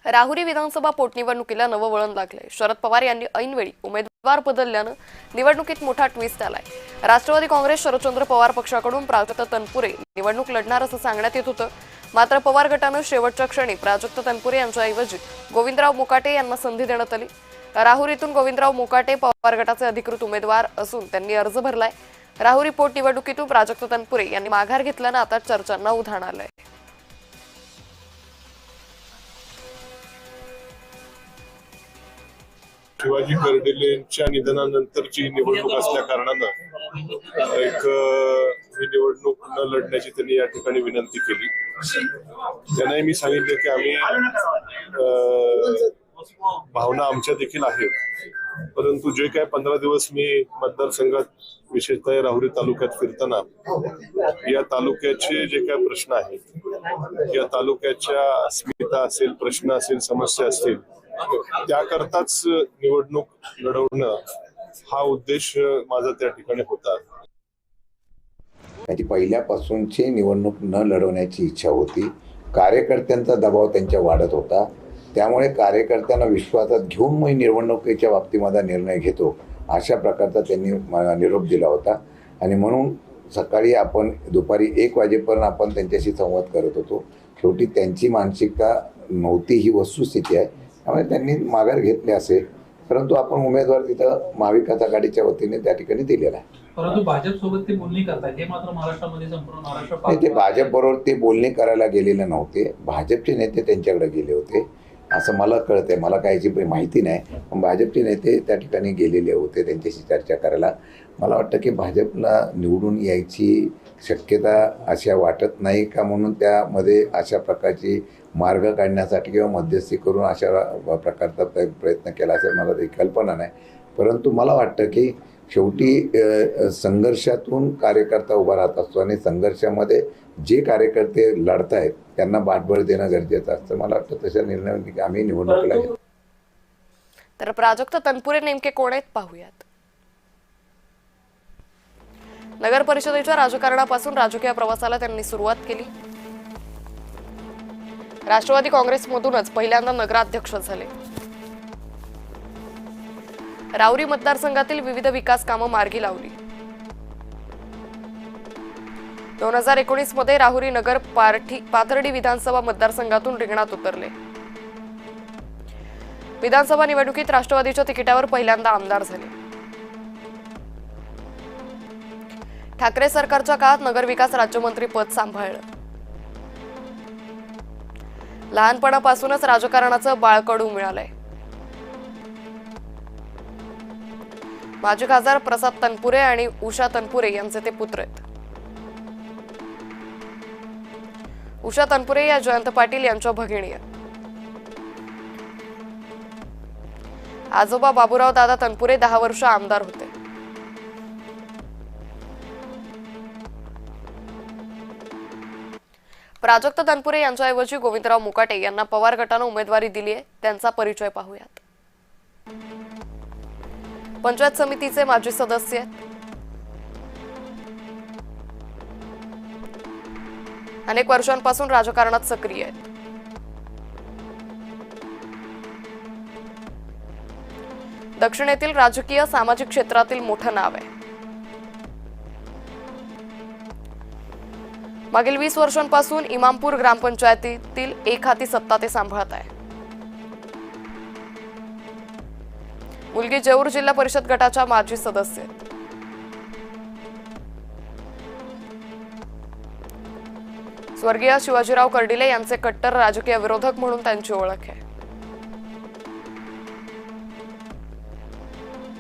राहुरी विधानसभा पोटनिवडणुकीला नवं वळण लागले। शरद पवार यांनी ऐनवेळी उमेदवार बदलल्यानं निवडणुकीत मोठा ट्विस्ट आलाय। राष्ट्रवादी काँग्रेस शरदचंद्र पवार पक्षाकडून प्राजक्त तनपुरे निवडणूक लढणार असं सांगण्यात येत होतं। मात्र पवार गटानं शेवटच्या क्षणी प्राजक्त तनपुरे यांच्याऐवजी गोविंदराव मोकाटे यांना संधी देण्यात आली। राहुरीतून गोविंदराव मोकाटे पवार गटाचे अधिकृत उमेदवार असून त्यांनी अर्ज भरलाय। राहुरी पोटनिवडणुकीतून प्राजक्त तनपुरे यांनी माघार घेतल्यानं आता चर्चांना उधाण आलंय। शिवाजी कर्डिलेंच्या निधनानंतरची निवडणूक असल्या कारणानं ही निवडणूक न लढण्याची त्यांनी या ठिकाणी विनंती केली। त्यांनाही मी सांगितलं की आम्ही भावना आमच्या देखील आहेत, परंतु जे काय 15 दिवस मी मतदारसंघात विशेषतः राहुरी तालुक्यात फिरताना या तालुक्याचे जे काय प्रश्न आहेत, या तालुक्याच्या अस्मिता असेल, प्रश्न असेल, समस्या असतील, त्याकरताच निवडणूक लढवणं हा उद्देश माझा त्या ठिकाणी होता। त्याची पहिल्यापासूनची निवडणूक न लढवण्याची इच्छा होती। कार्यकर्त्यांचा दबाव त्यांच्या वाढत होता, त्यामुळे कार्यकर्त्यांना विश्वासात घेऊन मी निवडणुकीच्या बाबतीमध्ये निर्णय घेतो अशा प्रकारचा त्यांनी निरोप दिला होता। आणि म्हणून सकाळी आपण दुपारी 1 वाजेपर्यंत आपण त्यांच्याशी संवाद करत होतो। शेवटी त्यांची मानसिकता नव्हती ही वस्तुस्थिती आहे, त्यामुळे त्यांनी माघार घेतली असेल, परंतु आपण उमेदवार तिथं महाविकास आघाडीच्या वतीने त्या ठिकाणी दिलेला आहे। परंतु भाजप सोबत ते बोलणी करतात, हे मात्र महाराष्ट्रामध्ये संपूर्ण महाराष्ट्र ते भाजप बरोबर ते बोलणी करायला गेलेले नव्हते। भाजपचे नेते त्यांच्याकडे गेले होते असं मला कळतंय, मला काहीची माहिती नाही, पण भाजपचे नेते त्या ठिकाणी गेलेले होते त्यांच्याशी चर्चा करायला। मला वाटतं की भाजपला निवडून यायची शक्यता अशा वाटत नाही का, म्हणून त्यामध्ये अशा प्रकारची मार्ग काढण्यासाठी किंवा मध्यस्थी करून अशा प्रकारचा प्रयत्न केला असेल मला काही कल्पना नाही। परंतु मला वाटतं की शेवटी संघर्षातून कार्यकर्ता उभा राहत असतो आणि संघर्षामध्ये जे कार्यकर्ते लढत आहेत त्यांना पाठबळ देणं गरजेचं असतं। मला वाटतं तशा निर्णय आम्ही निवडणुकीला घेतो। तर प्राजक्त तनपुरे नेमके कोण आहेत पाहूयात। नगर परिषदेच्या राजकारणापासून राजकीय प्रवासाला त्यांनी सुरुवात केली। राष्ट्रवादी काँग्रेसमधूनच पहिल्यांदा नगराध्यक्ष झाले। राहुरी मतदारसंघातील विविध विकास कामं मार्गी लावली। 2019 मध्ये राहुरी नगर पाथर्डी विधानसभा मतदारसंघातून रिंगणात उतरले। विधानसभा निवडणुकीत राष्ट्रवादीच्या तिकिटावर पहिल्यांदा आमदार झाले। ठाकरे सरकारच्या काळात नगरविकास राज्यमंत्री पद सांभाळलं। लहानपणापासूनच राजकारणाचं बाळकडू मिळालंय। माजी खासदार प्रसाद तनपुरे आणि उषा तनपुरे यांचे ते पुत्र आहेत। उषा तनपुरे या जयंत पाटील यांच्या भगिनी आहेत। आजोबा बाबूराव दादा तनपुरे 10 वर्ष आमदार होते। प्राजक्त तनपुरे यांच्याऐवजी गोविंदराव मोकाटे यांना पवार गटानं उमेदवारी दिली आहे। त्यांचा परिचय पाहूयात। पंचायत समितीचे माजी सदस्य आहेत। अनेक वर्षांपासून राजकारणात सक्रिय आहेत। दक्षिणेतील राजकीय सामाजिक क्षेत्रातील मोठं नाव आहे। मागील 20 वर्षांपासून इमामपूर ग्रामपंचायतीतील एक हाती सत्ता ते सांभाळत आहे। मुलगी जेऊर जिल्हा परिषद गटाच्या माजी सदस्य आहेत। स्वर्गीय शिवाजीराव कर्डिले यांचे कट्टर राजकीय विरोधक म्हणून त्यांची ओळख आहे।